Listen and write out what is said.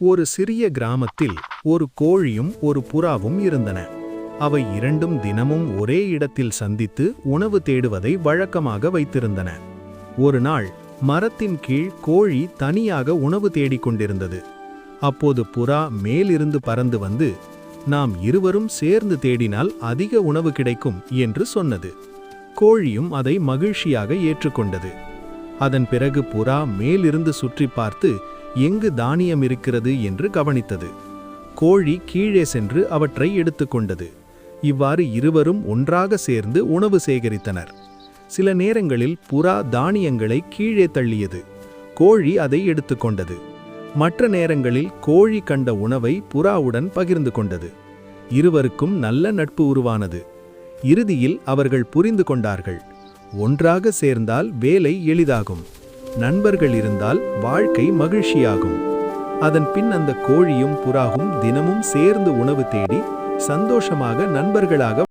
ஒரு சிறிய கிராமத்தில் ஒரு கோழியும் ஒரு புறாவும் இருந்தன. அவை இரண்டும் தினமும் ஒரே இடத்தில் சந்தித்து உணவு தேடுவதை வழக்கமாக வைத்திருந்தன. ஒரு நாள் மரத்தின் கீழ் கோழி தனியாக உணவு தேடிக் கொண்டிருந்தது. அப்போது புறா மேலிருந்து பறந்து வந்து, நாம் இருவரும் சேர்ந்து தேடினால் அதிக உணவு கிடைக்கும் என்று சொன்னது. கோழியும் அதை மகிழ்ச்சியாக ஏற்றுக்கொண்டது. அதன் பிறகு புறா மேலிருந்து சுற்றி பார்த்து எங்கு தானியம் இருக்கிறது என்று கவனித்தது. கோழி கீழே சென்று அவற்றை எடுத்துக்கொண்டது. இவ்வாறு இருவரும் ஒன்றாக சேர்ந்து உணவு சேகரித்தனர். சில நேரங்களில் புறா தானியங்களை கீழே தள்ளியது. கோழி அதை எடுத்துக்கொண்டது. மற்ற நேரங்களில் கோழி கண்ட உணவை புறாவுடன் பகிர்ந்து கொண்டது. இருவருக்கும் நல்ல நட்பு உருவானது. இறுதியில் அவர்கள் புரிந்து கொண்டார்கள், ஒன்றாக சேர்ந்தால் வேலை எளிதாகும், நண்பர்கள் இருந்தால் வாழ்க்கை மகிழ்ச்சியாகும். அதன் பின் அந்த கோழியும் புறாவும் தினமும் சேர்ந்து உணவு தேடி சந்தோஷமாக நண்பர்களாக